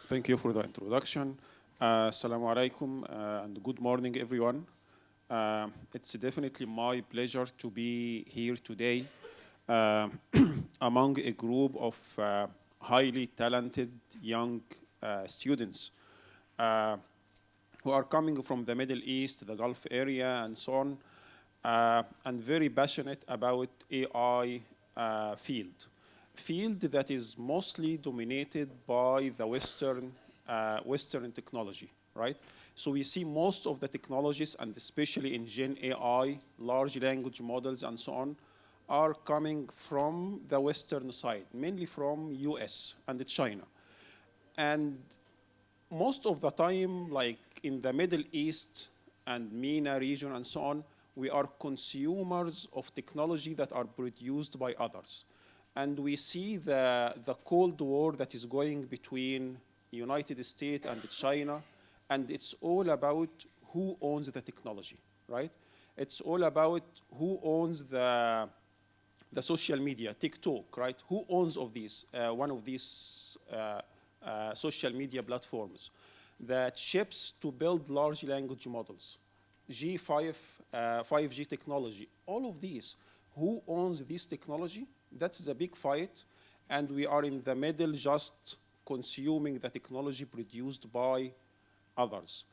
Thank you for the introduction. Assalamu alaikum and good morning, everyone. It's definitely my pleasure to be here today uh, among a group of highly talented young students uh, who are coming from the Middle East, the Gulf area, and so on, and very passionate about AI field that is mostly dominated by the Western technology, right? So we see most of the technologies, and especially in Gen AI, large language models, and so on, are coming from the Western side, mainly from US and China. And most of the time, like in the Middle East and MENA region and so on, we are consumers of technology that are produced by others. And we see the Cold War that is going between United States and China, and it's all about who owns the technology, right? It's all about who owns the social media, TikTok, right? Who owns of these, one of these social media platforms, the chips to build large language models, G5, 5G technology, all of these. Who owns this technology? That's the big fight, and we are in the middle just consuming the technology produced by others.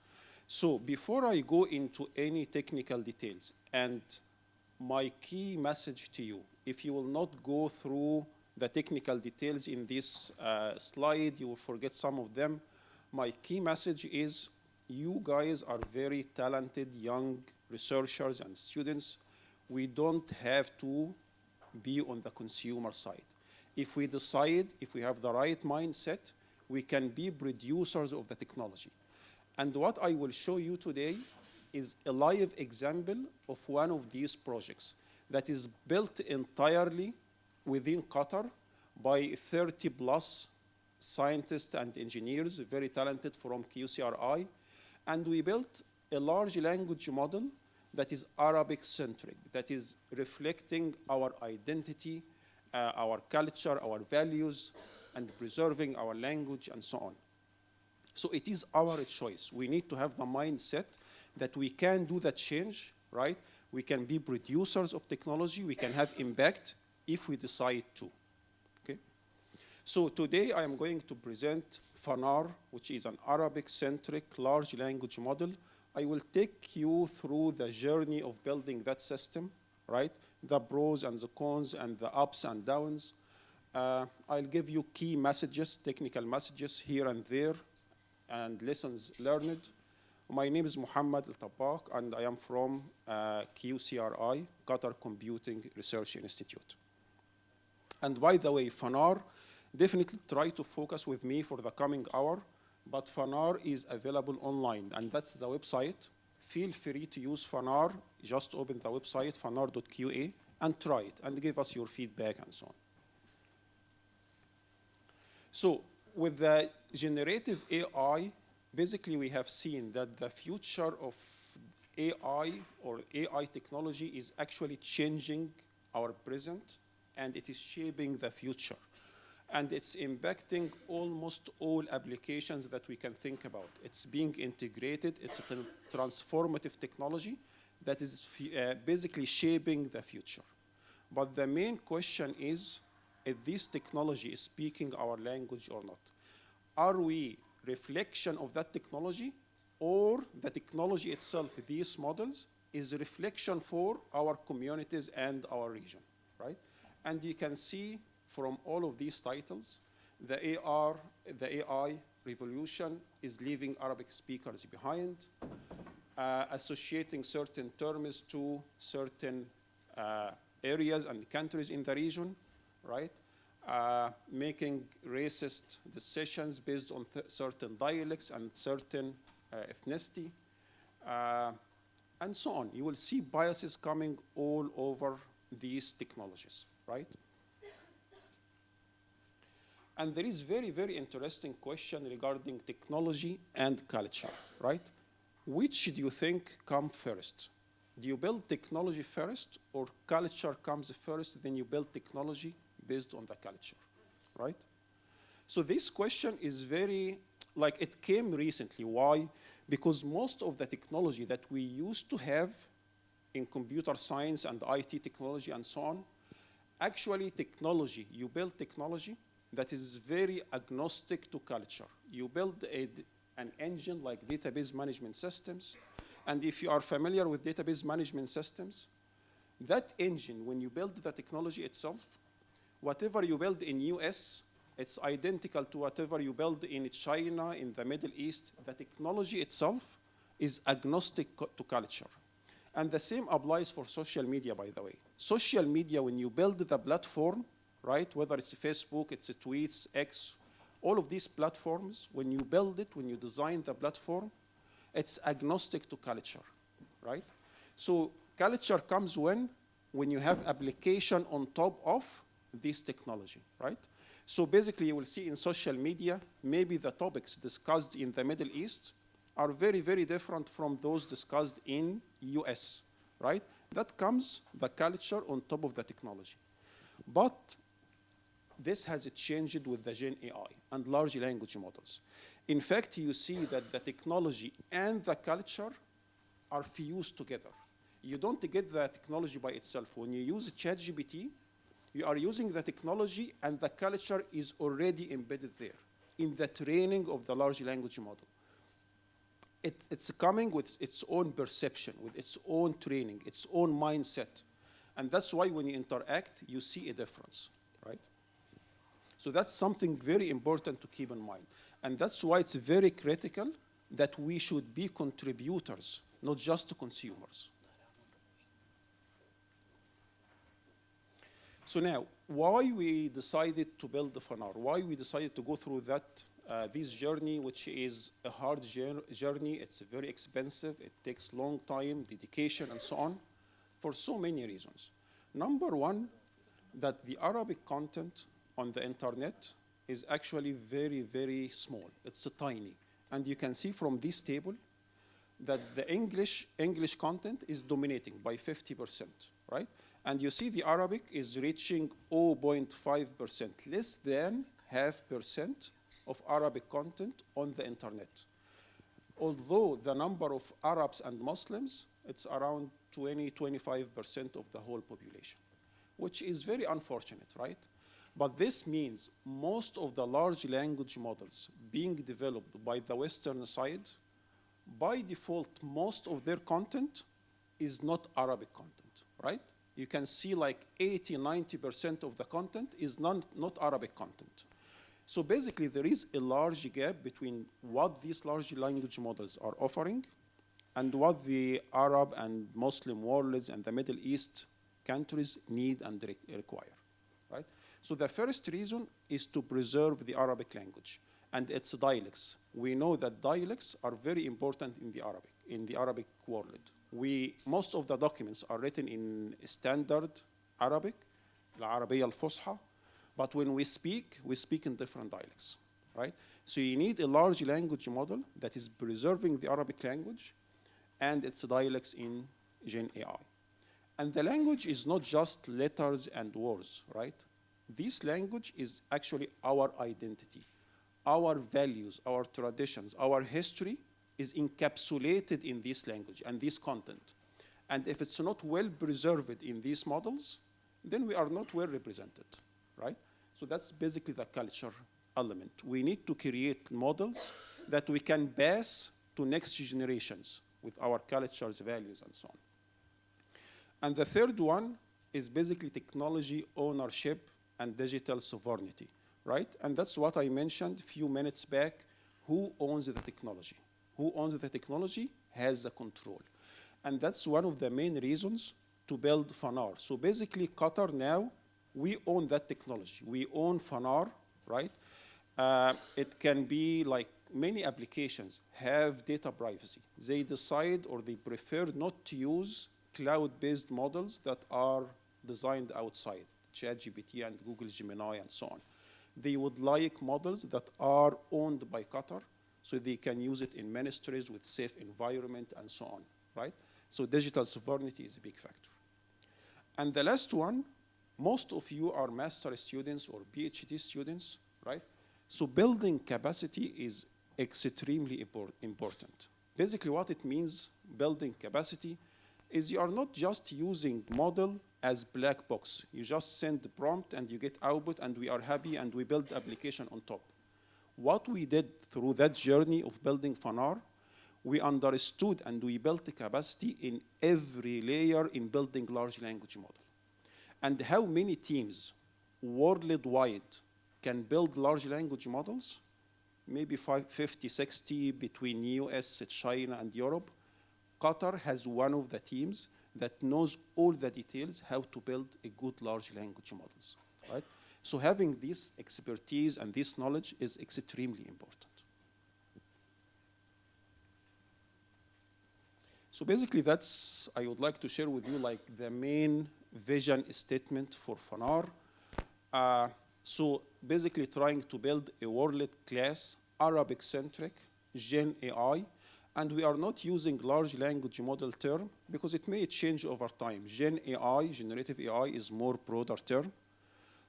So before I go into any technical details, and my key message to you, if you will not go through the technical details in this slide, you will forget some of them. My key message is you guys are very talented young researchers and students. We don't have to be on the consumer side. If we decide, if we have the right mindset, we can be producers of the technology. And what I will show you today is a live example of one of these projects that is built entirely within Qatar by 30 plus scientists and engineers, very talented from QCRI. And we built a large language model that is Arabic-centric, that is reflecting our identity, our culture, our values, and preserving our language, and so on. So it is our choice. We need to have the mindset that we can do that change, right? We can be producers of technology. We can have impact if we decide to, okay? So today I am going to present Fanar, which is an Arabic-centric large language model. I will take you through the journey of building that system, right? The pros and the cons and the ups and downs. I'll give you key messages, technical messages here and there, and lessons learned. My name is Mohamed Eltabakh, and I am from QCRI, Qatar Computing Research Institute. And by the way, Fanar, definitely try to focus with me for the coming hour, but Fanar is available online, and that's the website. Feel free to use Fanar. Just open the website, fanar.qa, and try it, and give us your feedback and so on. So with the generative AI, basically we have seen that the future of AI or AI technology is actually changing our present, and it is shaping the future. And it's impacting almost all applications that we can think about. It's being integrated. It's a transformative technology that is basically shaping the future. But the main question is, if this technology is speaking our language or not? Are we reflection of that technology, or the technology itself, these models, is a reflection for our communities and our region, right? And you can see from all of these titles, the AI revolution is leaving Arabic speakers behind, associating certain terms to certain areas and countries in the region, right? Making racist decisions based on certain dialects and certain ethnicity, and so on. You will see biases coming all over these technologies, right? And there is very, very interesting question regarding technology and culture, right? Which do you think come first? Do you build technology first, or culture comes first, then you build technology based on the culture, right? So this question is very like it came recently. Why? Because most of the technology that we used to have in computer science and IT technology and so on, actually technology, you build technology that is very agnostic to culture. You build an engine like database management systems, and if you are familiar with database management systems, that engine, when you build the technology itself, whatever you build in US, it's identical to whatever you build in China, in the Middle East. The technology itself is agnostic to culture. And the same applies for social media, by the way. Social media, when you build the platform, right, whether it's Facebook, it's tweets, X, all of these platforms, when you build it, when you design the platform, it's agnostic to culture, right? So culture comes when you have application on top of this technology, right? So basically, you will see in social media, maybe the topics discussed in the Middle East are very, very different from those discussed in US, right? That comes the culture on top of the technology. But this has changed with the Gen AI and large language models. In fact, you see that the technology and the culture are fused together. You don't get the technology by itself. When you use ChatGPT, you are using the technology and the culture is already embedded there in the training of the large language model. It's coming with its own perception, with its own training, its own mindset. And that's why when you interact, you see a difference, right? So that's something very important to keep in mind. And that's why it's very critical that we should be contributors, not just consumers. So now, why we decided to build the Fanar? Why we decided to go through that this journey, which is a hard journey. It's very expensive. It takes long time, dedication, and so on, for so many reasons. Number one, that the Arabic content on the internet is actually very, very small. It's tiny. And you can see from this table that the English content is dominating by 50%, right? And you see the Arabic is reaching 0.5%, less than 0.5% of Arabic content on the internet. Although the number of Arabs and Muslims, it's around 20-25% of the whole population, which is very unfortunate, right? But this means most of the large language models being developed by the Western side, by default, most of their content is not Arabic content, right? You can see like 80-90% of the content is not Arabic content. So basically, there is a large gap between what these large language models are offering and what the Arab and Muslim worlds and the Middle East countries need and require, right? So the first reason is to preserve the Arabic language and its dialects. We know that dialects are very important in the Arabic world. Most of the documents are written in standard Arabic, العربية الفصحى, but when we speak in different dialects, right? So you need a large language model that is preserving the Arabic language and its dialects in Gen AI. And the language is not just letters and words, right? This language is actually our identity, our values, our traditions, our history is encapsulated in this language and this content. And if it's not well preserved in these models, then we are not well represented, right? So that's basically the culture element. We need to create models that we can pass to next generations with our cultures, values, and so on. And the third one is basically technology ownership and digital sovereignty, right? And that's what I mentioned a few minutes back. Who owns the technology? Who owns the technology has the control. And that's one of the main reasons to build Fanar. So basically, Qatar now, we own that technology. We own Fanar, right? It can be like many applications have data privacy. They decide or they prefer not to use cloud-based models that are designed outside, ChatGPT and Google Gemini and so on. They would like models that are owned by Qatar so they can use it in ministries with safe environment and so on, right? So digital sovereignty is a big factor. And the last one, most of you are master students or PhD students, right? So building capacity is extremely important. Basically, what it means, building capacity, is you are not just using model as black box. You just send the prompt and you get output and we are happy and we build application on top. What we did through that journey of building Fanar, we understood and we built the capacity in every layer in building large language model. And how many teams worldwide can build large language models? Maybe 50, 60 between US, China, and Europe. Qatar has one of the teams that knows all the details how to build a good large language models, right? So having this expertise and this knowledge is extremely important. So basically that's, I would like to share with you like the main vision statement for Fanar. So basically trying to build a world-class Arabic-centric Gen AI, and we are not using large language model term because it may change over time. Gen AI, generative AI, is more broader term.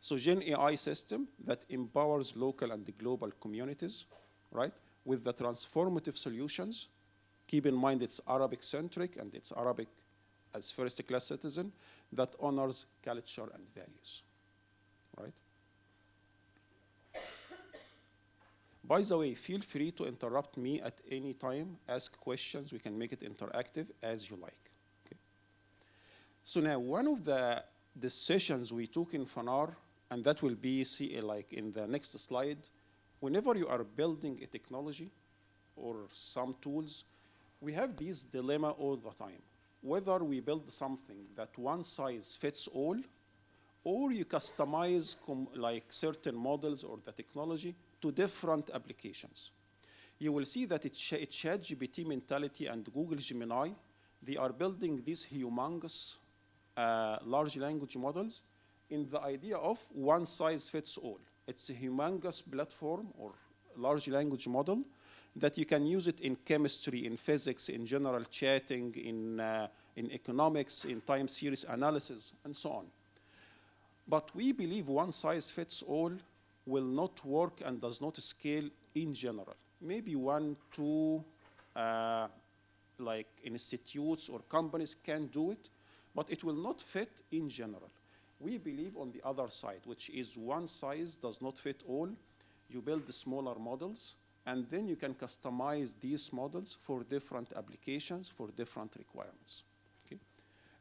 So Gen AI system that empowers local and global communities, right, with the transformative solutions. Keep in mind it's Arabic-centric and it's Arabic as first-class citizen that honors culture and values, right? By the way, feel free to interrupt me at any time, ask questions, we can make it interactive as you like. Okay. So now one of the decisions we took in Fanar, and that will be like in the next slide, whenever you are building a technology or some tools, we have this dilemma all the time. Whether we build something that one size fits all, or you customize like certain models or the technology to different applications. You will see that it's ChatGPT mentality and Google Gemini, they are building these humongous large language models in the idea of one size fits all. It's a humongous platform or large language model that you can use it in chemistry, in physics, in general chatting, in economics, in time series analysis, and so on. But we believe one size fits all will not work and does not scale in general. Maybe one, two like institutes or companies can do it, but it will not fit in general. We believe on the other side, which is one size does not fit all. You build the smaller models, and then you can customize these models for different applications, for different requirements. Okay?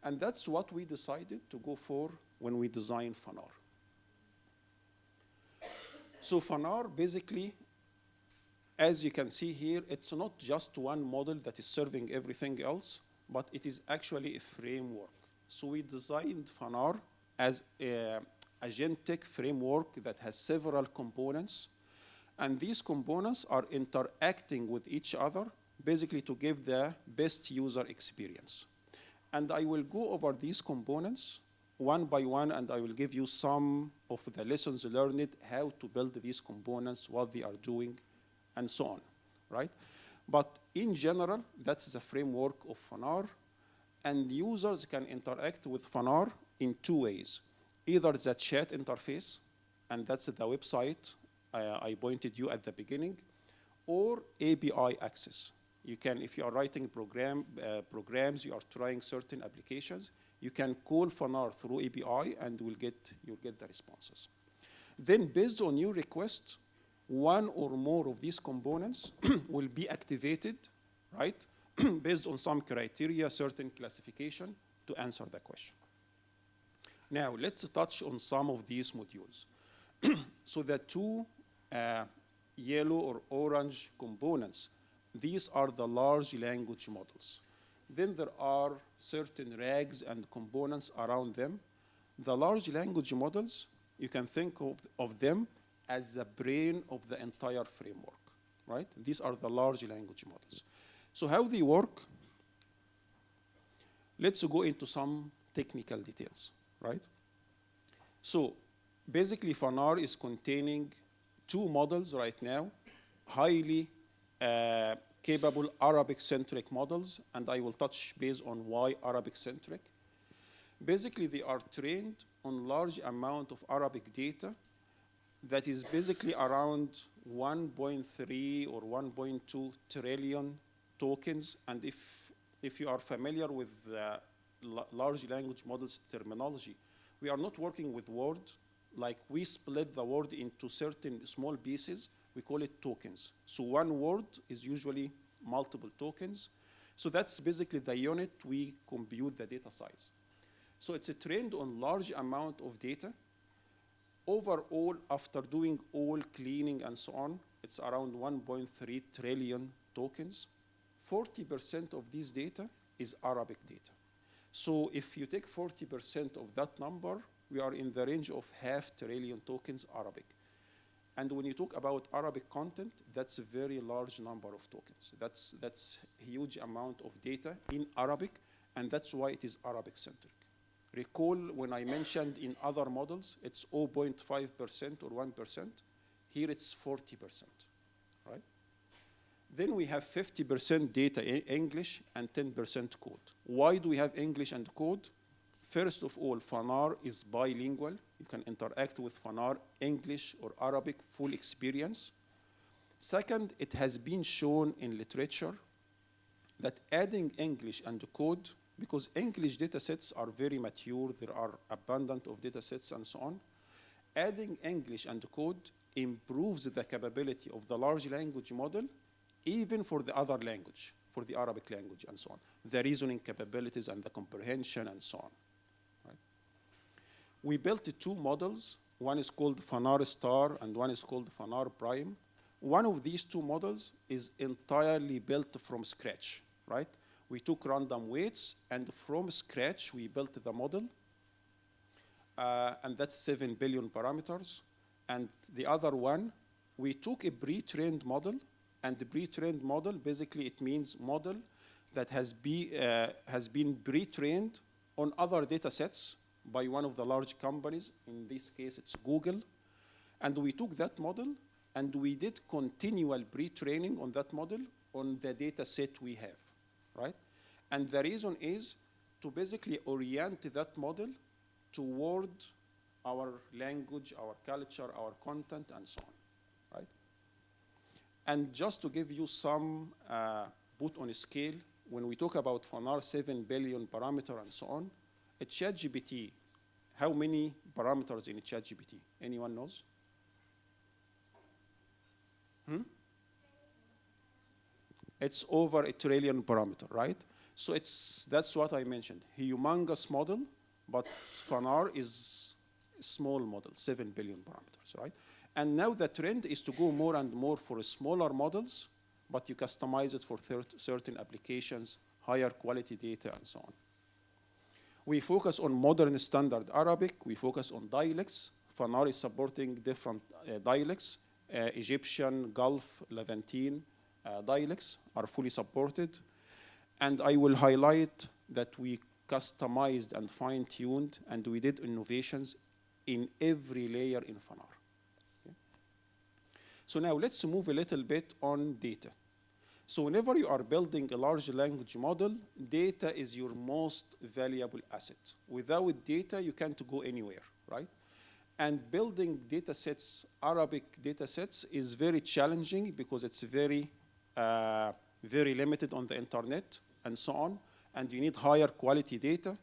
And that's what we decided to go for when we designed Fanar. So Fanar, basically, as you can see here, it's not just one model that is serving everything else, but it is actually a framework. So we designed Fanar as a agentic framework that has several components, and these components are interacting with each other, basically to give the best user experience. And I will go over these components one by one, and I will give you some of the lessons learned, how to build these components, what they are doing, and so on, right? But in general, that's the framework of Fanar, and users can interact with Fanar in two ways. Either the chat interface, and that's the website I pointed you at the beginning, or API access. You can, if you are writing programs, you are trying certain applications, you can call Fanar through API and you'll get the responses. Then based on your request, one or more of these components will be activated, right? Based on some criteria, certain classification to answer the question. Now, let's touch on some of these modules. So the two yellow or orange components, these are the large language models. Then there are certain rags and components around them. The large language models, you can think of them as the brain of the entire framework, right? These are the large language models. So how they work, let's go into some technical details, right? So basically Fanar is containing two models right now, highly capable Arabic-centric models, and I will touch base on why Arabic-centric. Basically, they are trained on large amount of Arabic data that is basically around 1.3 or 1.2 trillion tokens. And if you are familiar with the large language models terminology, we are not working with words. Like we split the word into certain small pieces, we call it tokens. So one word is usually multiple tokens. So that's basically the unit we compute the data size. So it's trained on large amount of data. Overall, after doing all cleaning and so on, it's around 1.3 trillion tokens. 40% of this data is Arabic data. So if you take 40% of that number, we are in the range of 500 billion tokens Arabic. And when you talk about Arabic content, that's a very large number of tokens. That's a huge amount of data in Arabic, and that's why it is Arabic-centric. Recall when I mentioned in other models, it's 0.5% or 1%. Here it's 40%, right? Then we have 50% data in English and 10% code. Why do we have English and code? First of all, Fanar is bilingual. You can interact with Fanar, English or Arabic, full experience. Second, it has been shown in literature that adding English and code, because English data sets are very mature, there are abundant of data sets and so on, adding English and code improves the capability of the large language model, even for the other language, for the Arabic language and so on, the reasoning capabilities and the comprehension and so on. Right? We built two models. One is called Fanar Star and one is called Fanar Prime. One of these two models is entirely built from scratch, right? We took random weights and from scratch we built the model, and that's 7 billion parameters. And the other one, we took a pre-trained model, and the pre-trained model, basically it means model that has been pre-trained on other data sets by one of the large companies. In this case, it's Google. And we took that model and we did continual pre-training on that model on the data set we have, right? And the reason is to basically orient that model toward our language, our culture, our content, and so on, right? And just to give you some put on a scale, when we talk about Fanar 7 billion parameter and so on, a ChatGPT, how many parameters in a ChatGPT? Anyone knows? It's over 1 trillion parameter, right? So that's what I mentioned, humongous model, but Fanar is a small model, 7 billion parameters, right? And now the trend is to go more and more for smaller models, but you customize it for certain applications, higher quality data, and so on. We focus on modern standard Arabic. We focus on dialects. Fanar is supporting different dialects. Egyptian, Gulf, Levantine dialects are fully supported. And I will highlight that we customized and fine-tuned, and we did innovations in every layer in Fanar. Okay. So now let's move a little bit on data. So whenever you are building a large language model, data is your most valuable asset. Without data, you can't go anywhere, right? And building data sets, Arabic data sets, is very challenging because it's very limited on the internet and so on, and you need higher quality data.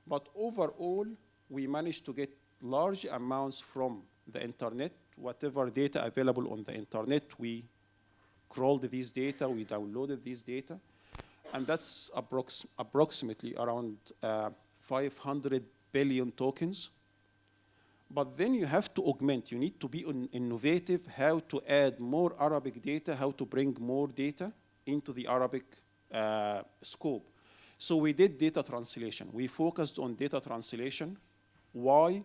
But overall, we managed to get large amounts from the internet. Whatever data available on the internet, we crawled these data, we downloaded these data, and that's approximately around 500 billion tokens. But then you have to augment, you need to be innovative, how to add more Arabic data, how to bring more data into the Arabic scope. So we did data translation. We focused on data translation. Why?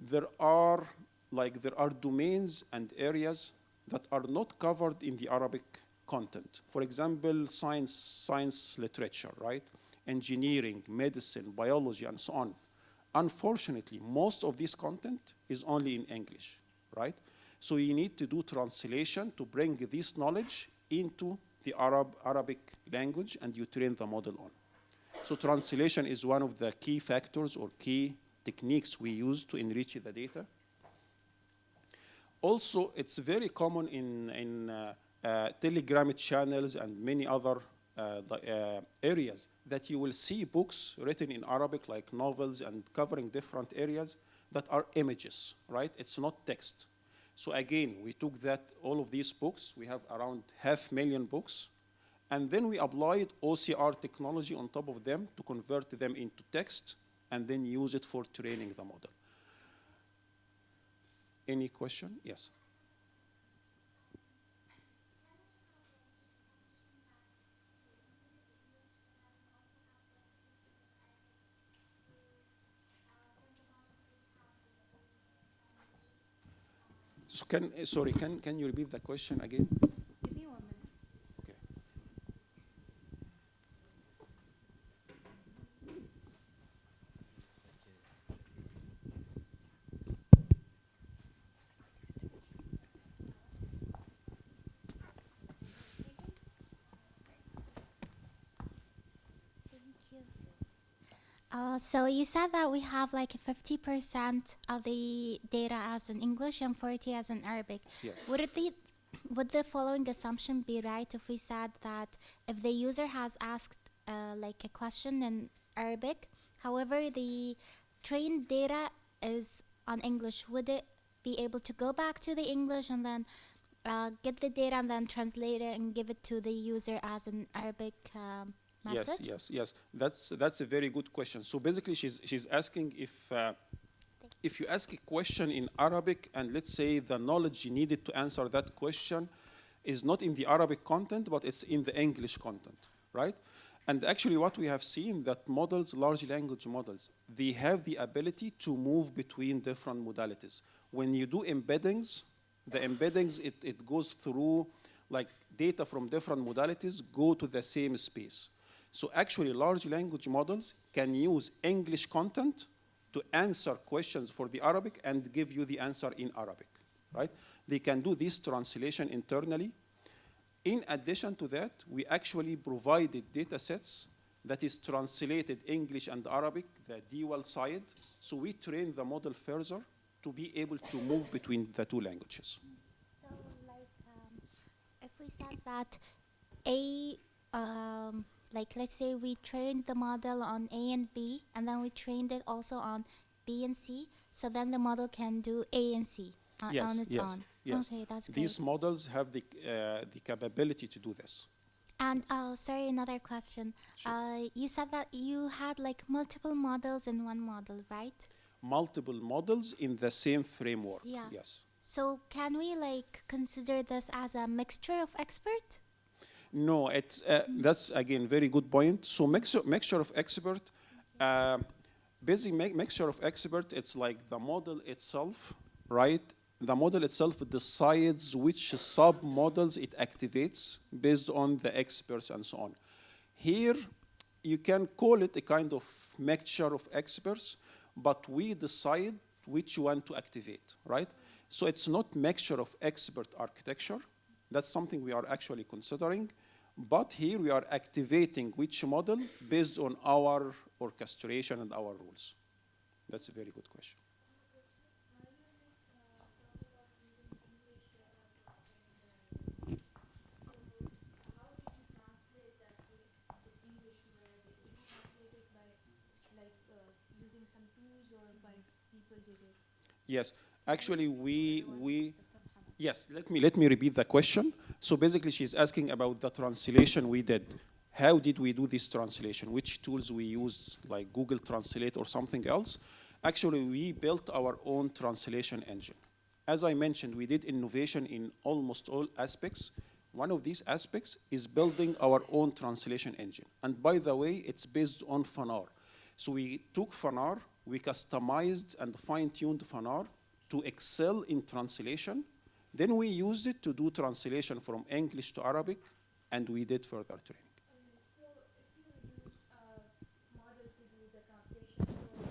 There are domains and areas that are not covered in the Arabic content. For example, science literature, right? Engineering, medicine, biology, and so on. Unfortunately, most of this content is only in English, right? So you need to do translation to bring this knowledge into the Arabic language, and you train the model on. So translation is one of the key factors or key techniques we use to enrich the data. Also, it's very common in Telegram channels and many other areas that you will see books written in Arabic, like novels and covering different areas that are images, right? It's not text. So again, we took that, all of these books, we have around 500,000 books, and then we applied OCR technology on top of them to convert them into text and then use it for training the model. Any question? Yes. So sorry, can you repeat the question again? Give me 1 minute. Okay. Thank you. So you said that we have like 50% of the data as in English and 40 as in Arabic. Yes. Would the following assumption be right if we said that if the user has asked like a question in Arabic, however the trained data is on English, would it be able to go back to the English and then get the data and then translate it and give it to the user as an Arabic message? Yes. That's a very good question. So basically, she's asking if you ask a question in Arabic and let's say the knowledge you needed to answer that question is not in the Arabic content, but it's in the English content, right? And actually what we have seen that models, large language models, they have the ability to move between different modalities. When you do embeddings, the embeddings, it goes through like data from different modalities go to the same space. So actually large language models can use English content to answer questions for the Arabic and give you the answer in Arabic, right? They can do this translation internally. In addition to that, we actually provided data sets that is translated English and Arabic, the dual side. So we train the model further to be able to move between the two languages. So like if we said that A, like let's say we trained the model on A and B, and then we trained it also on B and C, so then the model can do A and C on its own. Yes. Okay, that's great. These models have the capability to do this. And sorry, another question. Sure. You said that you had like multiple models in one model, right? Multiple models in the same framework. Yeah. Yes. So can we like consider this as a mixture of expert? No, it's that's again very good point. So mixture of expert, basic mixture of expert. It's like the model itself, right? The model itself decides which sub models it activates based on the experts and so on. Here, you can call it a kind of mixture of experts, but we decide which one to activate, right? So it's not mixture of expert architecture. That's something we are actually considering. But here we are activating which model based on our orchestration and our rules. That's a very good question. Yes, actually yes, let me repeat the question. So basically she's asking about the translation we did. How did we do this translation? Which tools we used, like Google Translate or something else? Actually, we built our own translation engine. As I mentioned, we did innovation in almost all aspects. One of these aspects is building our own translation engine. And by the way, it's based on Fanar. So we took Fanar, we customized and fine-tuned Fanar to excel in translation. Then we used it to do translation from English to Arabic, and we did further training. So if you use a model to do the translation, so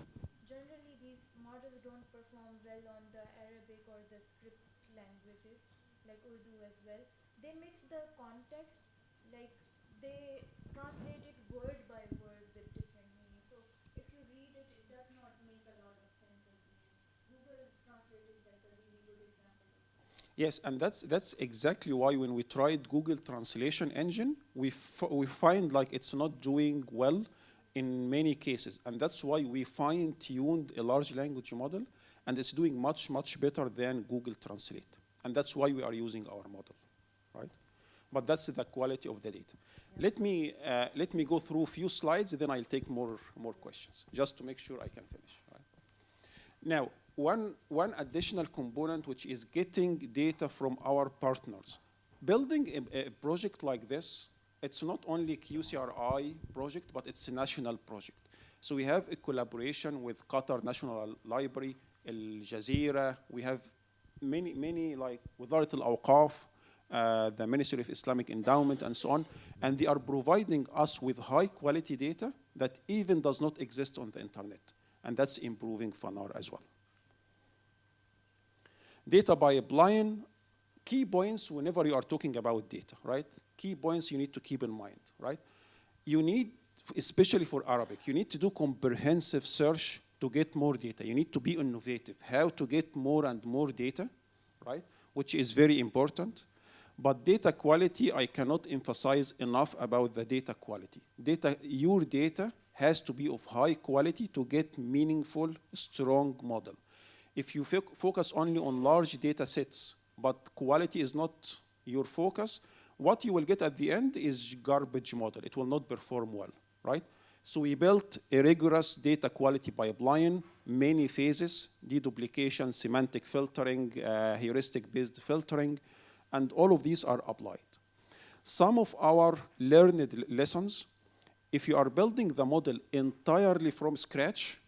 generally these models don't perform well on the Arabic or the script languages, like Urdu as well. They mix the context, like they translate it word by word with different meanings. So if you read it, it does not make a lot of sense at the end. Google Translate is like a really good example of that. Yes, and that's exactly why when we tried Google Translation Engine, we find like it's not doing well in many cases, and that's why we fine-tuned a large language model, and it's doing much, much better than Google Translate, and that's why we are using our model, right? But that's the quality of the data. Let me go through a few slides, then I'll take more questions, just to make sure I can finish, right? Now, one additional component, which is getting data from our partners. Building a project like this, it's not only QCRI project, but it's a national project. So we have a collaboration with Qatar National Library, Al Jazeera. We have many like Wizarah Al-Awqaf, the Ministry of Islamic Endowment, and so on. And they are providing us with high quality data that even does not exist on the internet. And that's improving Fanar as well. Data pipeline, key points whenever you are talking about data, right? Key points you need to keep in mind, right? You need, especially for Arabic, you need to do comprehensive search to get more data. You need to be innovative, how to get more and more data, right? Which is very important. But data quality, I cannot emphasize enough about the data quality. Your data has to be of high quality to get meaningful, strong model. If you focus only on large data sets, but quality is not your focus, what you will get at the end is garbage model. It will not perform well, right? So we built a rigorous data quality pipeline, many phases, deduplication, semantic filtering, heuristic-based filtering, and all of these are applied. Some of our learned lessons, if you are building the model entirely from scratch,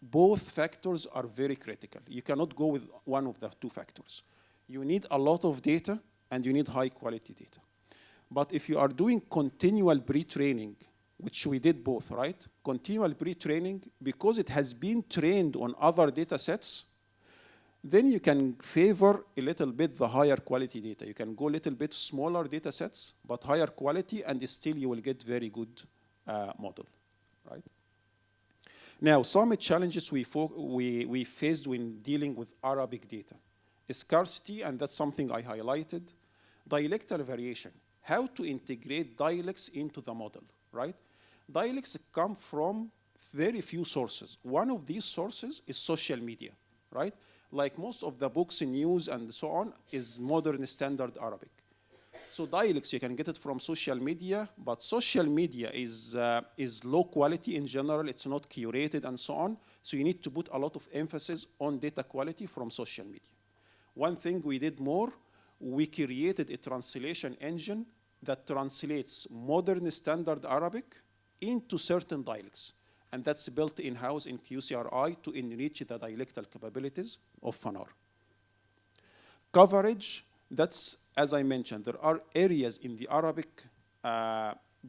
both factors are very critical. You cannot go with one of the two factors. You need a lot of data and you need high quality data. But if you are doing continual pre-training, which we did both, right? Continual pre-training, because it has been trained on other data sets, then you can favor a little bit the higher quality data. You can go a little bit smaller data sets, but higher quality, and still you will get very good model, right? Now, some challenges we faced when dealing with Arabic data. Scarcity, and that's something I highlighted. Dialectal variation, how to integrate dialects into the model, right? Dialects come from very few sources. One of these sources is social media, right? Like most of the books in news and so on is modern standard Arabic. So dialects, you can get it from social media, but social media is low quality in general. It's not curated and so on. So you need to put a lot of emphasis on data quality from social media. One thing we did more, we created a translation engine that translates modern standard Arabic into certain dialects. And that's built in-house in QCRI to enrich the dialectal capabilities of Fanar. Coverage, that's, as I mentioned, there are areas in the Arabic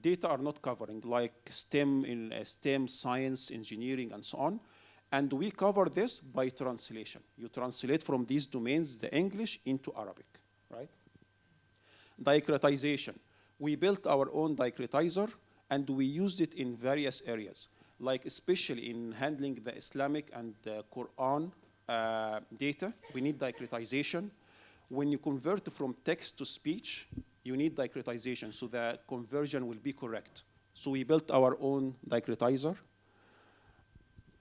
data are not covering, like STEM, science, engineering, and so on. And we cover this by translation. You translate from these domains, the English into Arabic, right? Diacritization. We built our own diacritizer, and we used it in various areas, like especially in handling the Islamic and the Quran data. We need diacritization. When you convert from text to speech, you need diacritization, so the conversion will be correct. So we built our own diacritizer.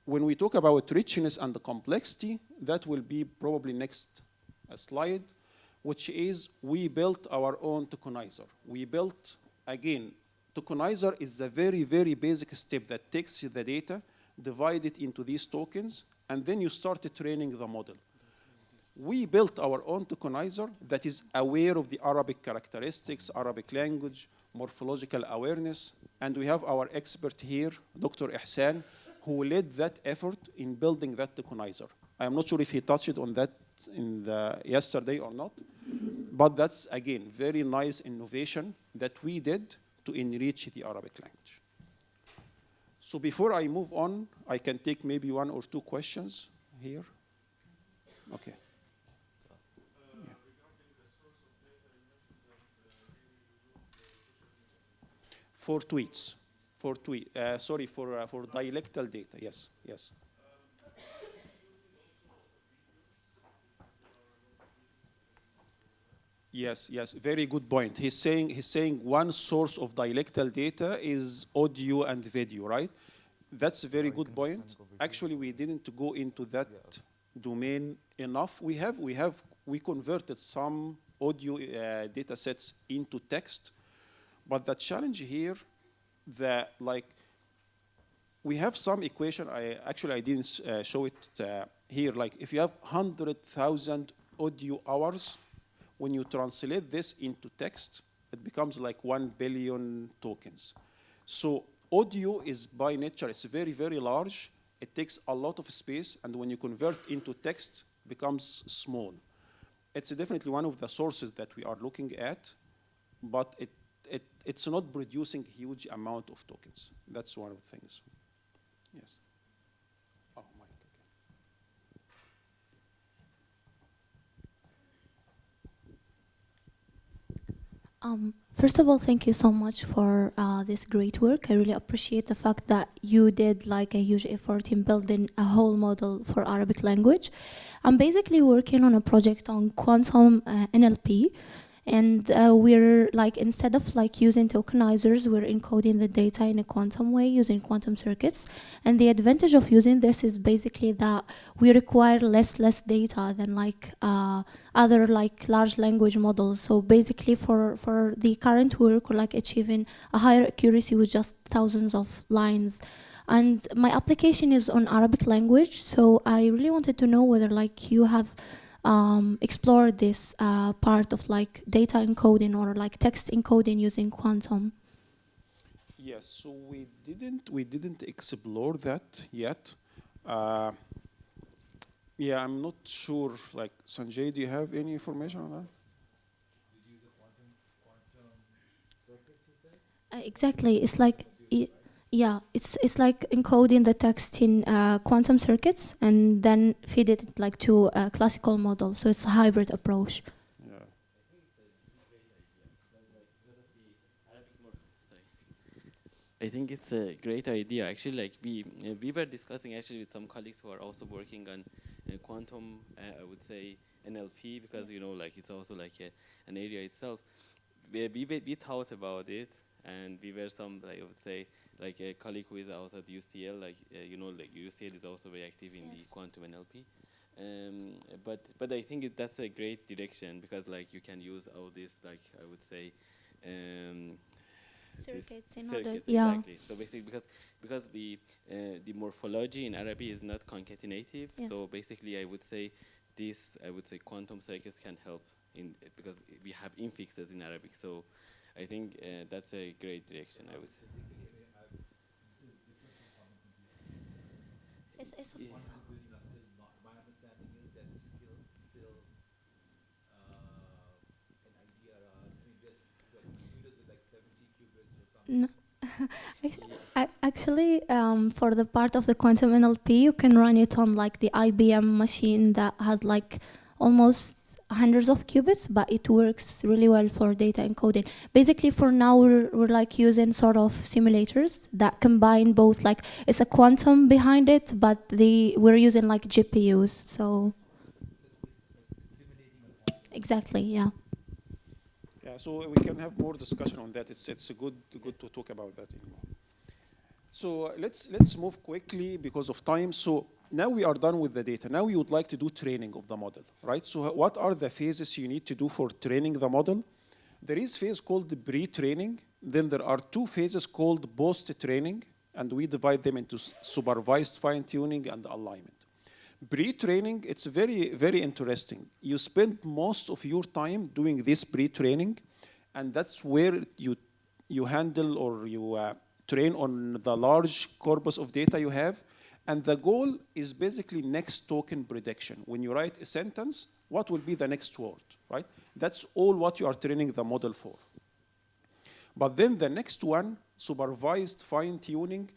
When we talk about richness and the complexity, that will be probably next slide, which is we built our own tokenizer. We built, again, tokenizer is the very, very basic step that takes the data, divide it into these tokens, and then you start training the model. We built our own tokenizer that is aware of the Arabic characteristics, Arabic language, morphological awareness, and we have our expert here, Dr. Ihsan, who led that effort in building that tokenizer. I am not sure if he touched on that in yesterday or not, but that's, again, very nice innovation that we did to enrich the Arabic language. So before I move on, I can take maybe one or two questions here. Okay. For tweets, for dialectal data, yes, yes. Yes, yes, very good point. He's saying one source of dialectal data is audio and video, right? That's a very good point. Actually, we didn't go into that domain enough. We converted some audio data sets into text, but the challenge here, that like we have some equation. I didn't show it here. Like if you have 100,000 audio hours, when you translate this into text, it becomes like 1 billion tokens. So audio is by nature, it's very, very large. It takes a lot of space, and when you convert into text, it becomes small. It's definitely one of the sources that we are looking at, but it's not producing huge amount of tokens. That's one of the things. Yes. Oh, Mike. First of all, thank you so much for this great work. I really appreciate the fact that you did like a huge effort in building a whole model for Arabic language. I'm basically working on a project on quantum NLP. And we're like, instead of like using tokenizers, we're encoding the data in a quantum way using quantum circuits. And the advantage of using this is basically that we require less data than like other like large language models. So basically for the current work, we're like achieving a higher accuracy with just thousands of lines. And my application is on Arabic language. So I really wanted to know whether like you have explore this part of like data encoding or like text encoding using quantum. Yes, so we didn't explore that yet. Yeah, I'm not sure. Like Sanjay, do you have any information on that? Exactly, it's like yeah, it's like encoding the text in quantum circuits and then feed it like to a classical model. So it's a hybrid approach. Yeah. I think it's a great idea. Actually, like we were discussing actually with some colleagues who are also working on quantum, I would say NLP, because you know, like it's also like an area itself. We thought about it, and we were some, like I would say, like a colleague who is also at UCL, like you know, like UCL is also very active in the quantum NLP. But I think that's a great direction, because like you can use all this, like I would say, Circuits in circuits, order, exactly. So basically, because the morphology in Arabic is not concatenative, so basically I would say quantum circuits can help in, because we have infixes in Arabic. So I think that's a great direction, I would say. It's My understanding is that it's still an idea. I mean, there's like computers with like 70 qubits or something. No. Actually, for the part of the quantum NLP, you can run it on like the IBM machine that has like almost hundreds of qubits, but it works really well for data encoding. Basically, for now, we're like using sort of simulators that combine both, like it's a quantum behind it, but we're using like GPUs. So exactly, yeah. Yeah, so we can have more discussion on that. It's good to talk about that anymore. So let's move quickly because of time. So now we are done with the data. Now we would like to do training of the model, right? So what are the phases you need to do for training the model? There is phase called pre-training. Then there are two phases called post-training, and we divide them into supervised fine-tuning and alignment. Pre-training, it's very, very interesting. You spend most of your time doing this pre-training, and that's where you handle or you train on the large corpus of data you have. And the goal is basically next token prediction. When you write a sentence, what will be the next word, right? That's all what you are training the model for. But then the next one, supervised fine-tuning,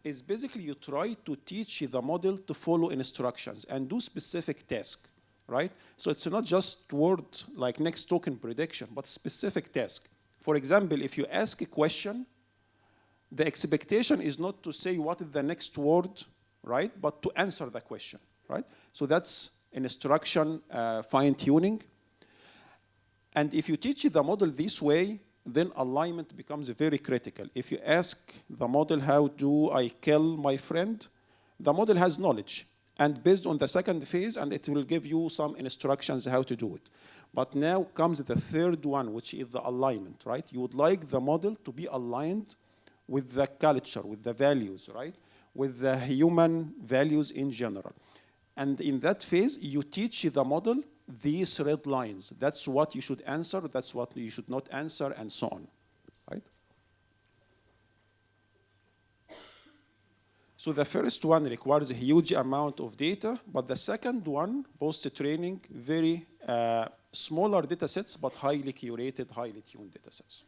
is basically you try to teach the model to follow instructions and do specific tasks, right? So it's not just word like next token prediction, but specific task. For example, if you ask a question, the expectation is not to say what is the next word, right? But to answer the question, right? So that's instruction fine-tuning. And if you teach the model this way, then alignment becomes very critical. If you ask the model, how do I kill my friend? The model has knowledge. And based on the second phase, and it will give you some instructions how to do it. But now comes the third one, which is the alignment, right? You would like the model to be aligned with the culture, with the values, right? With the human values in general. And in that phase, you teach the model these red lines. That's what you should answer, that's what you should not answer, and so on, right? So the first one requires a huge amount of data, but the second one, post-training, very smaller data sets, but highly curated, highly tuned data sets.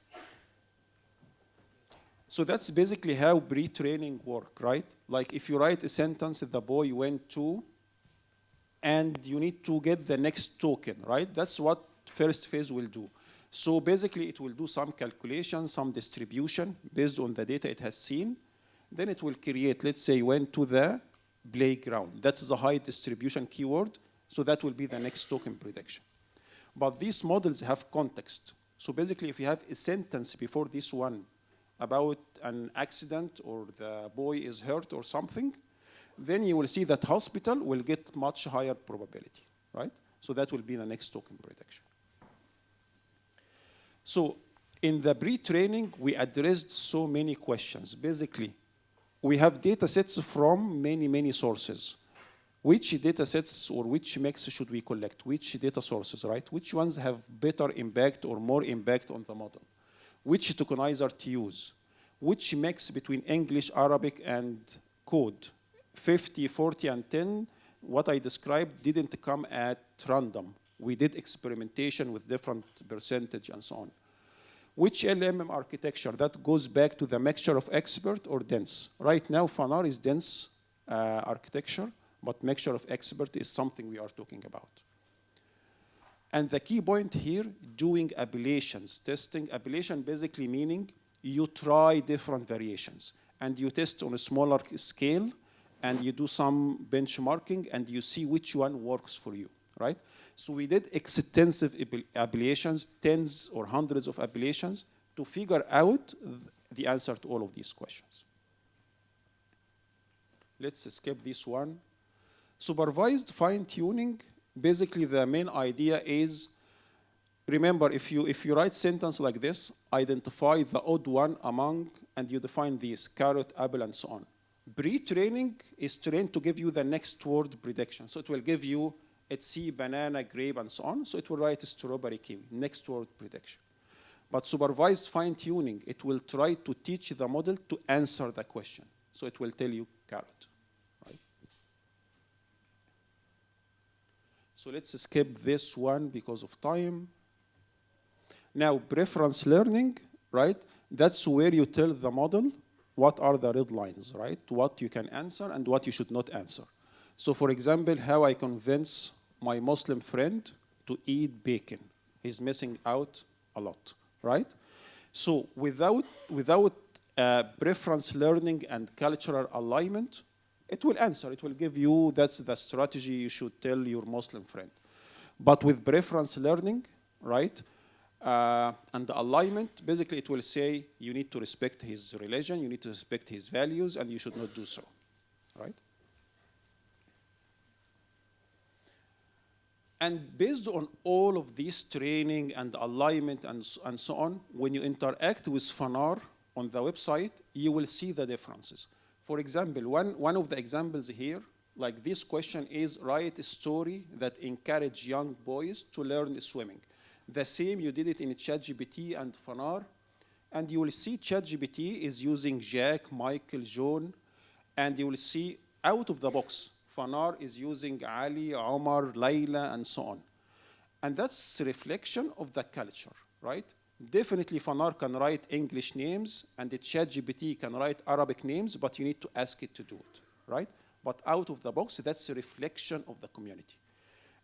So that's basically how pre-training work, right? Like if you write a sentence, the boy went to, and you need to get the next token, right? That's what first phase will do. So basically it will do some calculation, some distribution based on the data it has seen. Then it will create, let's say, went to the playground. That's the high distribution keyword. So that will be the next token prediction. But these models have context. So basically if you have a sentence before this one about an accident or the boy is hurt or something, then you will see that hospital will get much higher probability, right? So that will be the next token prediction. So in the pre-training, we addressed so many questions. Basically, we have data sets from many, many sources. Which data sets or which mix should we collect? Which data sources, right? Which ones have better impact or more impact on the model? Which tokenizer to use? Which mix between English, Arabic, and code? 50, 40, and 10, what I described didn't come at random. We did experimentation with different percentage and so on. Which LLM architecture? That goes back to the mixture of expert or dense. Right now, Fanar is dense architecture, but mixture of expert is something we are talking about. And the key point here, doing ablations, testing. Ablation basically meaning you try different variations and you test on a smaller scale and you do some benchmarking and you see which one works for you, right? So we did extensive ablations, tens or hundreds of ablations to figure out the answer to all of these questions. Let's skip this one. Supervised fine-tuning, basically the main idea is, remember, if you write sentence like this, identify the odd one among, and you define these, carrot, apple, and so on. Pre-training is trained to give you the next word prediction. So it will give you, let's see, banana, grape, and so on. So it will write strawberry, kiwi, next word prediction. But supervised fine-tuning, it will try to teach the model to answer the question. So it will tell you carrot, right? So let's skip this one because of time. Now, preference learning, right? That's where you tell the model what are the red lines, right? What you can answer and what you should not answer. So for example, how I convince my Muslim friend to eat bacon. He's missing out a lot, right? So without preference learning and cultural alignment, it will answer. It will give you, that's the strategy you should tell your Muslim friend. But with preference learning, right? And the alignment, basically it will say you need to respect his religion, you need to respect his values, and you should not do so, right? And based on all of this training and alignment and so on, when you interact with Fanar on the website, you will see the differences. For example, one of the examples here, like this question is, write a story that encourage young boys to learn swimming. The same, you did it in ChatGPT and Fanar, and you will see ChatGPT is using Jack, Michael, John, and you will see out of the box, Fanar is using Ali, Omar, Layla, and so on. And that's a reflection of the culture, right? Definitely Fanar can write English names, and the ChatGPT can write Arabic names, but you need to ask it to do it, right? But out of the box, that's a reflection of the community.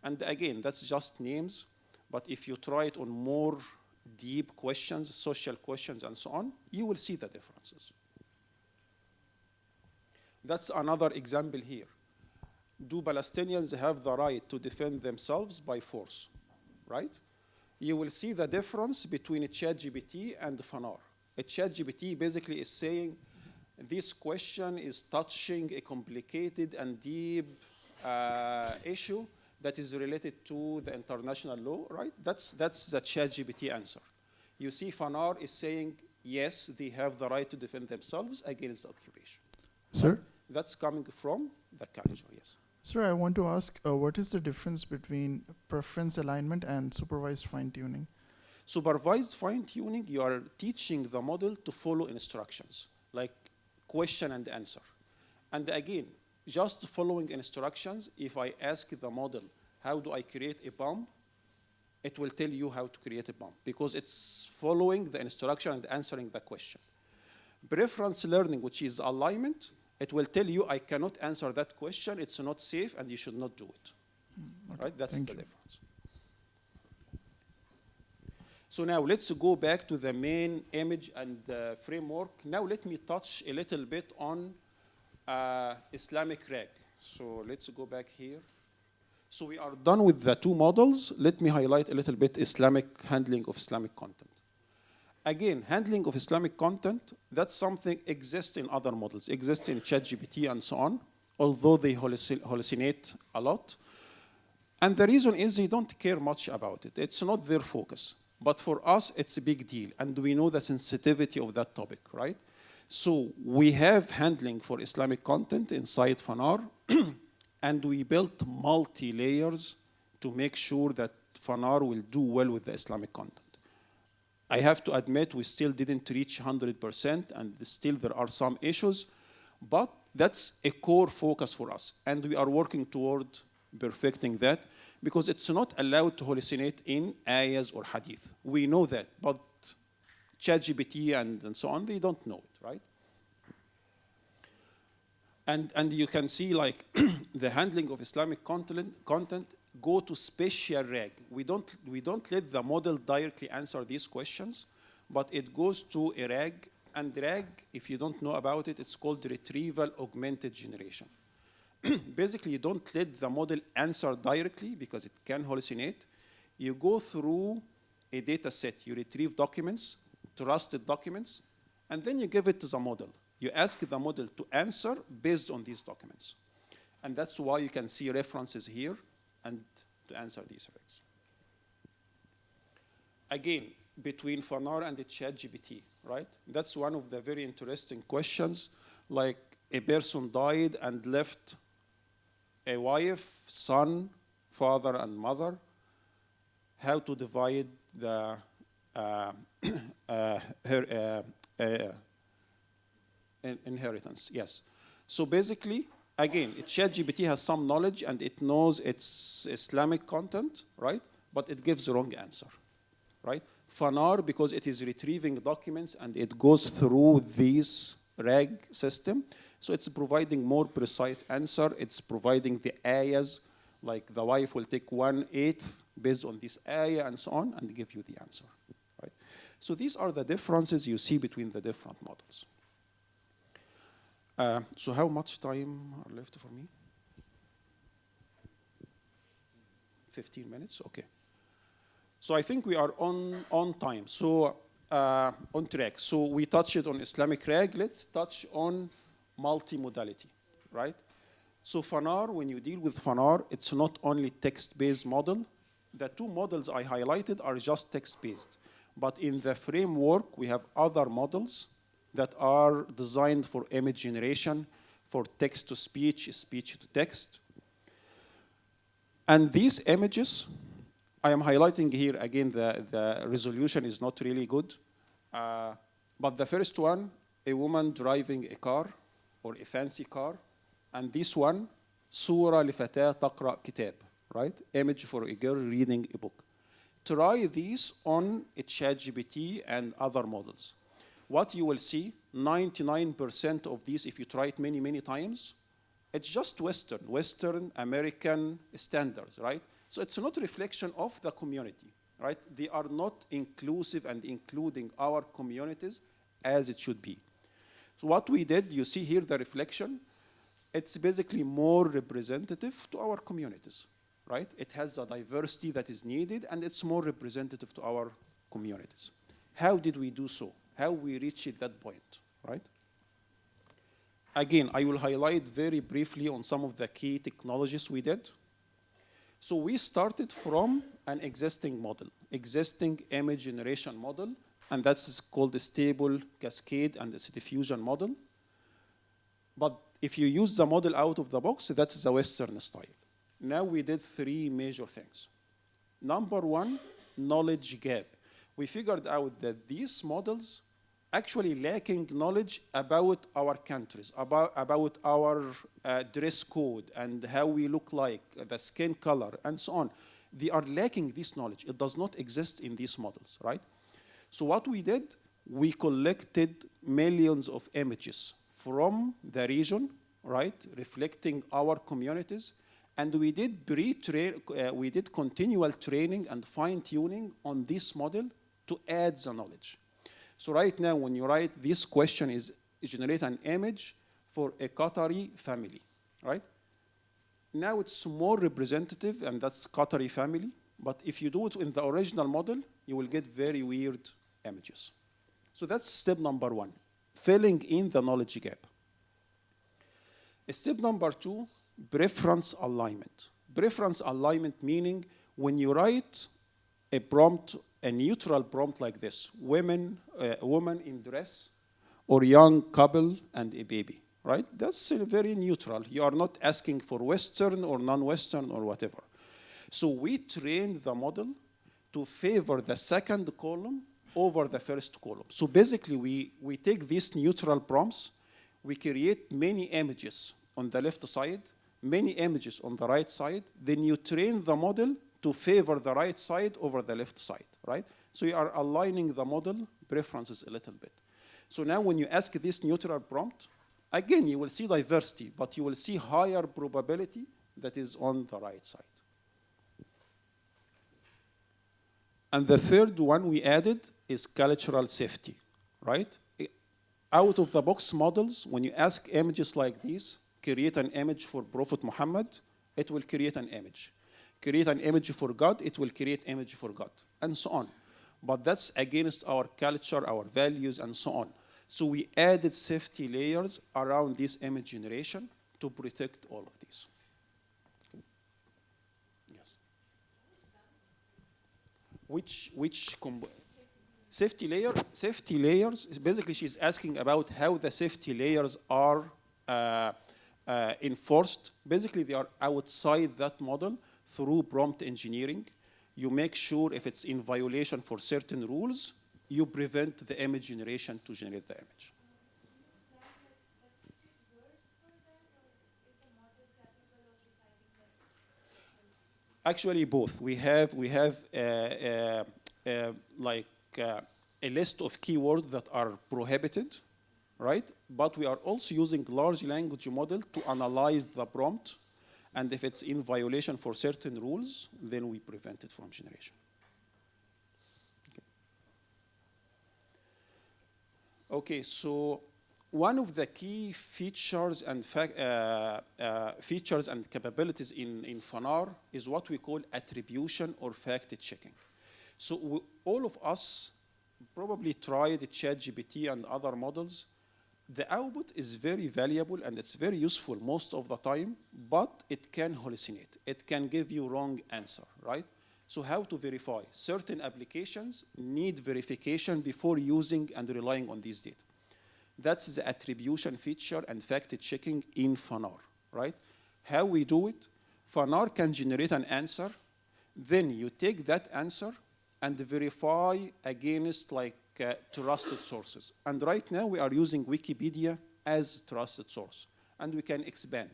And again, that's just names. But if you try it on more deep questions, social questions, and so on, you will see the differences. That's another example here. Do Palestinians have the right to defend themselves by force, right? you will see the difference between a ChatGPT and Fanar. A ChatGPT basically is saying, this question is touching a complicated and deep issue that is related to the international law, right? That's the ChatGPT answer. You see Fanar is saying, yes, they have the right to defend themselves against occupation. Sir? That's coming from the culture, yes. Sir, I want to ask, what is the difference between preference alignment and supervised fine-tuning? Supervised fine-tuning, you are teaching the model to follow instructions, like question and answer. And again, just following instructions, if I ask the model, how do I create a bomb? It will tell you how to create a bomb because it's following the instruction and answering the question. Preference learning, which is alignment, it will tell you I cannot answer that question, it's not safe, and you should not do it. Okay, right? That's the thank you. difference. So now let's go back to the main image and framework. Now let me touch a little bit on Islamic RAG. So let's go back here. So we are done with the two models. Let me highlight a little bit Islamic handling of Islamic content. Again, handling of Islamic content, that's something exists in other models, exists in ChatGPT and so on, although they hallucinate a lot. And the reason is they don't care much about it. It's not their focus. But for us, it's a big deal. And we know the sensitivity of that topic, right? So we have handling for Islamic content inside Fanar. And we built multi-layers to make sure that Fanar will do well with the Islamic content. I have to admit we still didn't reach 100%, and still there are some issues, but that's a core focus for us. And we are working toward perfecting that because it's not allowed to hallucinate in ayahs or hadith. We know that, but ChatGPT and so on, they don't know it, right? And you can see like the handling of Islamic content go to special RAG. We don't let the model directly answer these questions, but it goes to a RAG, and RAG, if you don't know about it, it's called retrieval augmented generation. Basically, you don't let the model answer directly because it can hallucinate. You go through a data set, you retrieve documents, trusted documents, and then you give it to the model. You ask the model to answer based on these documents. And that's why you can see references here and to answer these regs. Again, between Fanar and the ChatGPT, right? That's one of the very interesting questions. Like a person died and left a wife, son, father, and mother. How to divide the inheritance, yes. So basically, again, ChatGPT has some knowledge and it knows it's Islamic content, right? But it gives the wrong answer, right? Fanar, because it is retrieving documents and it goes through this RAG system, so it's providing more precise answer. It's providing the ayahs, like the wife will take 1/8 based on this ayah and so on, and give you the answer, right? So these are the differences you see between the different models. So how much time are left for me? 15 minutes, okay. So I think we are on time, so on track. So we touched on Islamic RAG. Let's touch on multimodality, right? So Fanar, when you deal with Fanar, it's not only text-based model. The two models I highlighted are just text-based. But in the framework, we have other models that are designed for image generation, for text-to-speech, speech-to-text. And these images, I am highlighting here, again, the resolution is not really good. But the first one, a woman driving a car, or a fancy car. And this one, Surah لفتاة تقرأ كتاب, right? Image for a girl reading a book. Try these on a ChatGPT and other models. What you will see, 99% of these, if you try it many, many times, it's just Western American standards, right? So it's not a reflection of the community, right? They are not inclusive and including our communities as it should be. So what we did, you see here the reflection, it's basically more representative to our communities. right? It has the diversity that is needed, and it's more representative to our communities. How did we do so? How we reached that point, right? Again, I will highlight very briefly on some of the key technologies we did. So we started from an existing model, existing image generation model, and that's called the stable cascade and the diffusion model. But if you use the model out of the box, that's the Western style. Now we did three major things. Number one, knowledge gap. We figured out that these models actually lacking knowledge about our countries, about our dress code and how we look like, the skin color, and so on. They are lacking this knowledge. It does not exist in these models, right? So what we did, we collected millions of images from the region, right, reflecting our communities, and we did continual training and fine-tuning on this model to add the knowledge. So right now, when you write this question is generate an image for a Qatari family, right? Now it's more representative, and that's Qatari family. But if you do it in the original model, you will get very weird images. So that's step number one, filling in the knowledge gap. Step number two, preference alignment. Preference alignment meaning when you write a prompt, a neutral prompt like this, women, a woman in dress, or young couple and a baby, right? That's very neutral. You are not asking for Western or non-Western or whatever. So we trained the model to favor the second column over the first column. So basically, we take these neutral prompts, we create many images on the left side, many images on the right side, then you train the model to favor the right side over the left side, right? So you are aligning the model preferences a little bit. So now when you ask this neutral prompt, again, you will see diversity, but you will see higher probability that is on the right side. And the third one we added is cultural safety, right? Out of the box models, when you ask images like these, create an image for Prophet Muhammad, it will create an image. Create an image for God, it will create image for God, and so on. But that's against our culture, our values, and so on. So we added safety layers around this image generation to protect all of these. Yes. Safety layers, basically she's asking about how the safety layers are enforced. Basically, they are outside that model through prompt engineering. You make sure if it's in violation for certain rules, you prevent the image generation to generate the image. Actually, both. We have a list of keywords that are prohibited, right? But we are also using large language model to analyze the prompt, and if it's in violation for certain rules, then we prevent it from generation. Okay, so one of the key features and capabilities in Fanar is what we call attribution or fact checking. So all of us probably tried ChatGPT and other models. The output is very valuable and it's very useful most of the time, but it can hallucinate. It can give you wrong answer, right? So how to verify? Certain applications need verification before using and relying on these data. That's the attribution feature and fact checking in Fanar, right? How we do it? Fanar can generate an answer, then you take that answer and verify against trusted sources. And right now we are using Wikipedia as trusted source, and we can expand.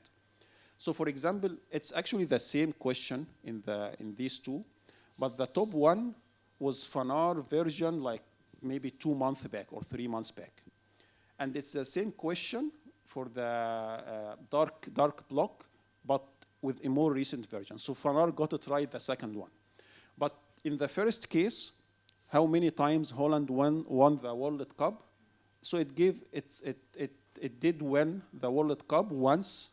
So for example, it's actually the same question in these two, but the top one was Fanar version maybe 2 months back or 3 months back. And it's the same question for the dark block, but with a more recent version. So Fanar got to try the second one. But in the first case, how many times Holland won the World Cup? So it did win the World Cup once,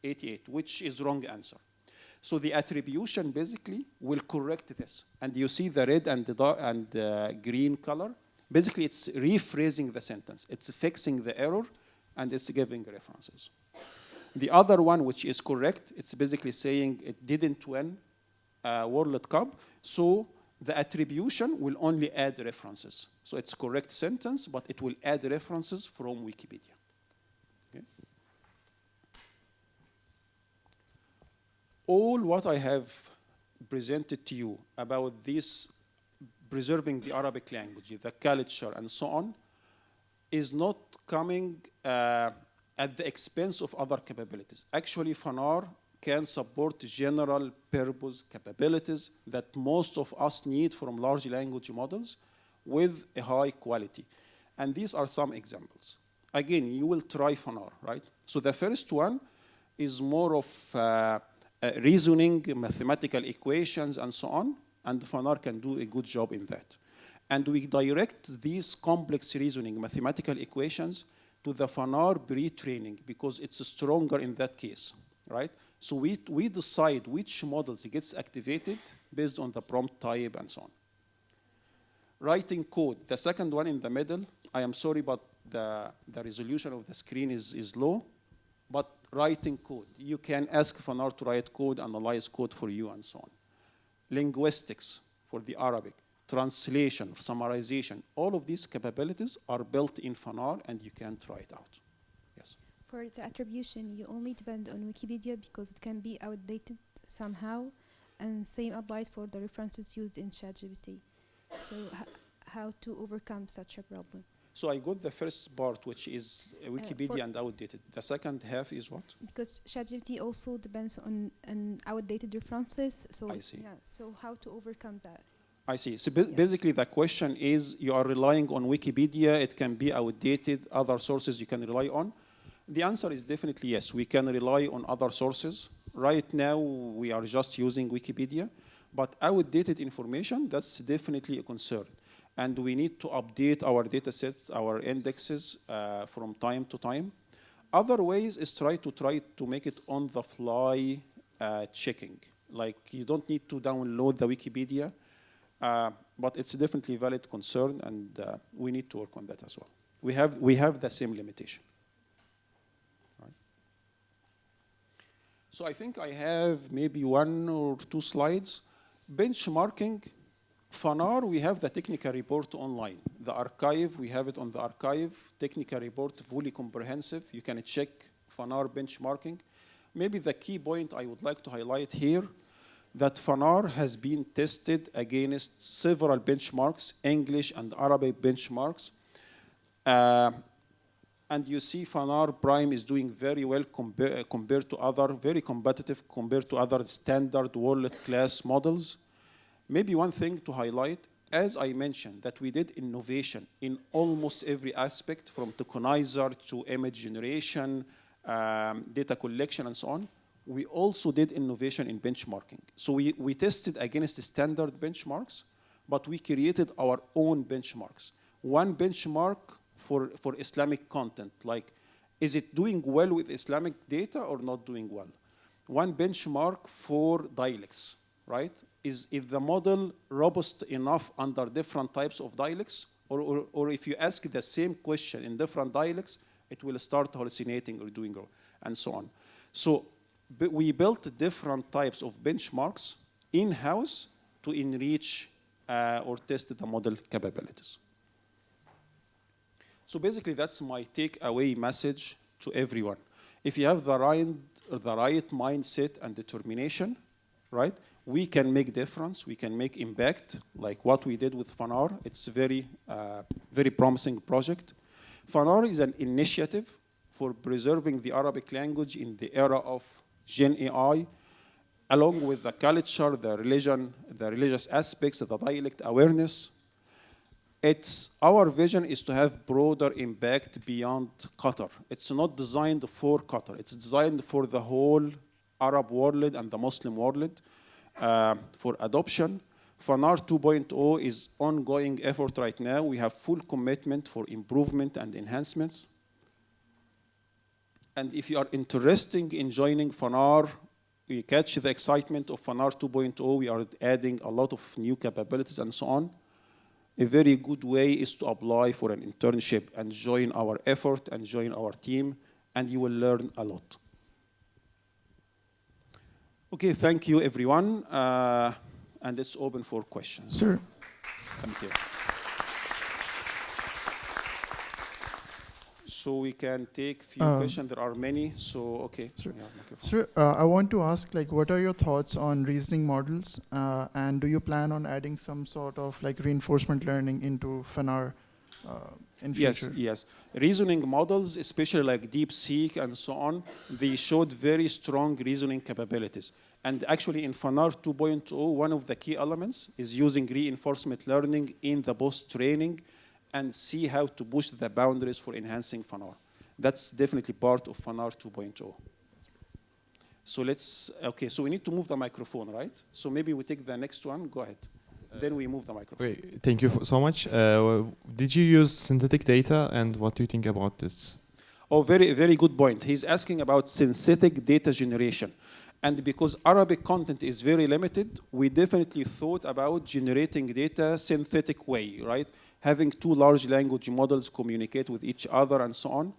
88, which is wrong answer. So the attribution basically will correct this. And you see the red and the green color. Basically, it's rephrasing the sentence. It's fixing the error, and it's giving references. The other one, which is correct, it's basically saying it didn't win World Cup, so the attribution will only add references. So it's correct sentence, but it will add references from Wikipedia. Okay. All what I have presented to you about this preserving the Arabic language, the culture, and so on, is not coming at the expense of other capabilities. Actually, Fanar can support general purpose capabilities that most of us need from large language models with a high quality. And these are some examples. Again, you will try Fanar, right? So the first one is more of reasoning, mathematical equations, and so on. And Fanar can do a good job in that. And we direct these complex reasoning, mathematical equations, to the Fanar pre-training because it's stronger in that case, right? So we decide which models gets activated based on the prompt type and so on. Writing code, the second one in the middle, I am sorry, but the resolution of the screen is low, but writing code. You can ask Fanar to write code, analyze code for you, and so on. Linguistics for the Arabic, translation, summarization, all of these capabilities are built in Fanar, and you can try it out. Yes? For the attribution, you only depend on Wikipedia because it can be outdated somehow, and same applies for the references used in ChatGPT. So how to overcome such a problem? So I got the first part, which is Wikipedia and outdated. The second half is what? Because ChatGPT also depends on outdated references. So I see. Yeah, so how to overcome that? I see. So basically the question is, you are relying on Wikipedia, it can be outdated, other sources you can rely on. The answer is definitely yes, we can rely on other sources. Right now, we are just using Wikipedia, but outdated information, that's definitely a concern. And we need to update our data sets, our indexes from time to time. Other ways is try to make it on the fly checking. Like you don't need to download the Wikipedia, but it's definitely a valid concern, and we need to work on that as well. We have the same limitation. Right. So I think I have maybe 1 or 2 slides. Benchmarking. Fanar, we have the technical report online. The archive, we have it on the archive. Technical report, fully comprehensive. You can check Fanar benchmarking. Maybe the key point I would like to highlight here, that Fanar has been tested against several benchmarks, English and Arabic benchmarks. And you see Fanar Prime is doing very well compared to other, very competitive compared to other standard world-class models. Maybe one thing to highlight, as I mentioned, that we did innovation in almost every aspect, from tokenizer to image generation, data collection, and so on. We also did innovation in benchmarking. So we tested against standard benchmarks, but we created our own benchmarks. One benchmark for Islamic content, like, is it doing well with Islamic data or not doing well? One benchmark for dialects, right? Is the model robust enough under different types of dialects? Or if you ask the same question in different dialects, it will start hallucinating or doing wrong, and so on. So we built different types of benchmarks in-house to enrich or test the model capabilities. So basically, that's my takeaway message to everyone. If you have the right mindset and determination, right, we can make difference, we can make impact, like what we did with Fanar. It's a very promising project. Fanar is an initiative for preserving the Arabic language in the era of Gen AI, along with the culture, the religion, the religious aspects, the dialect awareness. Our vision is to have broader impact beyond Qatar. It's not designed for Qatar. It's designed for the whole Arab world and the Muslim world for adoption. Fanar 2.0 is ongoing effort right now. We have full commitment for improvement and enhancements. And if you are interested in joining Fanar, we catch the excitement of Fanar 2.0. We are adding a lot of new capabilities and so on. A very good way is to apply for an internship and join our effort and join our team, and you will learn a lot. Okay, thank you, everyone. And it's open for questions. Sir. Thank you. So we can take few questions. There are many. So okay. Sir, Yeah, sir, I want to ask, like, what are your thoughts on reasoning models, and do you plan on adding some sort of like reinforcement learning into Fanar in future? Yes. Reasoning models, especially like DeepSeek and so on, they showed very strong reasoning capabilities. And actually in Fanar 2.0, one of the key elements is using reinforcement learning in the post-training and see how to push the boundaries for enhancing Fanar. That's definitely part of Fanar 2.0. So so we need to move the microphone, right? So maybe we take the next one, go ahead. Then we move the microphone. Great, thank you so much. Did you use synthetic data, and what do you think about this? Oh, very, very good point. He's asking about synthetic data generation. And because Arabic content is very limited, we definitely thought about generating data synthetic way, right? Having two large language models communicate with each other and so on.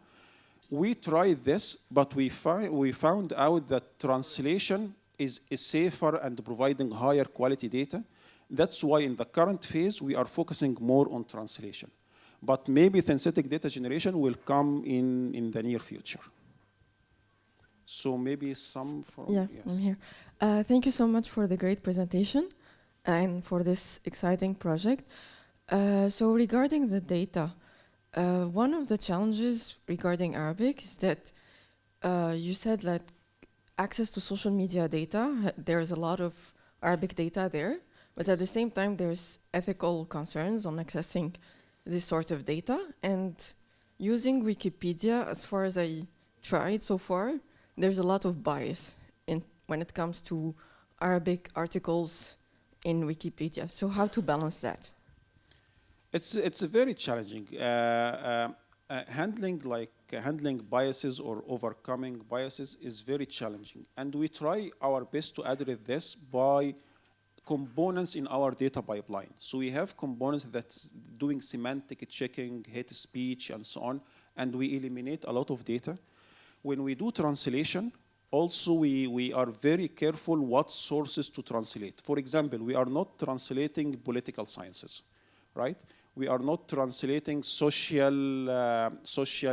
We tried this, but we found out that translation is safer and providing higher quality data. That's why in the current phase, we are focusing more on translation. But maybe synthetic data generation will come in the near future. So maybe some from, yeah, yes. I'm here. Thank you so much for the great presentation and for this exciting project. So regarding the data, one of the challenges regarding Arabic is that you said that access to social media data, there's a lot of Arabic data there, but at the same time there's ethical concerns on accessing this sort of data. And using Wikipedia, as far as I tried so far, there's a lot of bias when it comes to Arabic articles in Wikipedia. So how to balance that? It's very challenging. Handling biases or overcoming biases is very challenging. And we try our best to address this by components in our data pipeline. So we have components that's doing semantic checking, hate speech, and so on, and we eliminate a lot of data. When we do translation, also we are very careful what sources to translate. For example, we are not translating political sciences, right? We are not translating social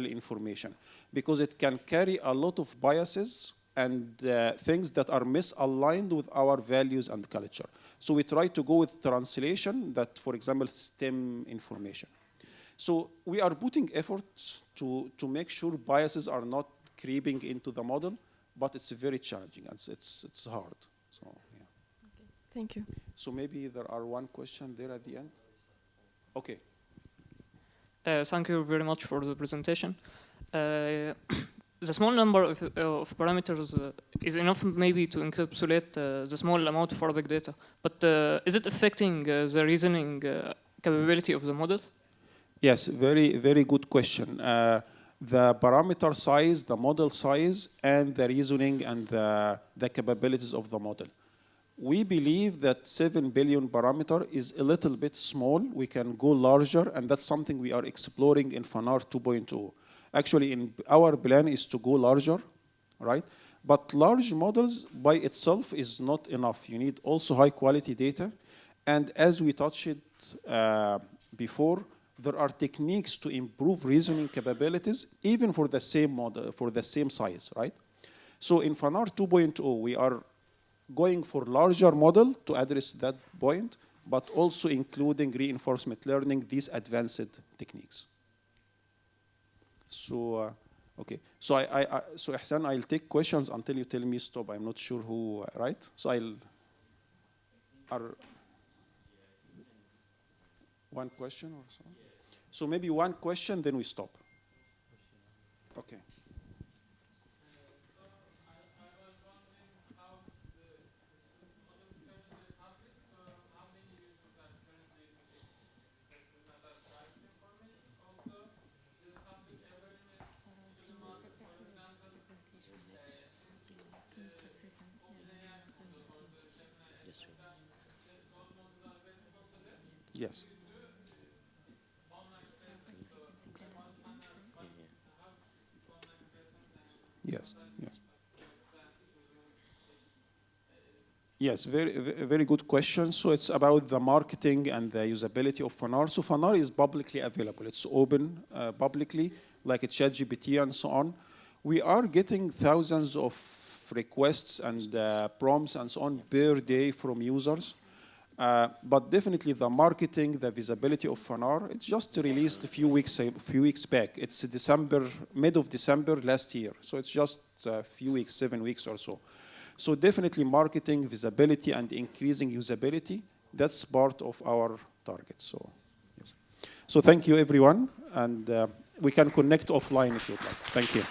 information because it can carry a lot of biases and things that are misaligned with our values and culture. So we try to go with translation that, for example, STEM information. So we are putting efforts to make sure biases are not creeping into the model, but it's very challenging and it's hard. So yeah. Okay. Thank you. So maybe there are one question there at the end. Okay. Thank you very much for the presentation. The small number of parameters is enough maybe to encapsulate the small amount of Arabic data, but is it affecting the reasoning capability of the model? Yes, very, very good question. The parameter size, the model size, and the reasoning and the capabilities of the model. We believe that 7 billion parameter is a little bit small. We can go larger, and that's something we are exploring in Fanar 2.0. Actually, in our plan is to go larger, right? But large models by itself is not enough. You need also high quality data. And as we touched before, there are techniques to improve reasoning capabilities, even for the same model, for the same size, right? So in Fanar 2.0, we are going for larger model to address that point, but also including reinforcement learning, these advanced techniques. So, okay. So so Ihsan, I'll take questions until you tell me stop. I'm not sure who, right? So one question or so? So maybe one question, then we stop. Okay. Yes. Yes. Yes. Yes, very good question. So it's about the marketing and the usability of Fanar. So Fanar is publicly available. It's open publicly, like a ChatGPT and so on. We are getting thousands of requests and prompts and so on per day from users. But definitely the marketing, the visibility of Fanar, it's just released a few weeks back. It's December, mid of December last year. So it's just a few weeks, 7 weeks or so. So definitely marketing, visibility, and increasing usability, that's part of our target. So, yes. So thank you, everyone. And we can connect offline if you'd like. Thank you.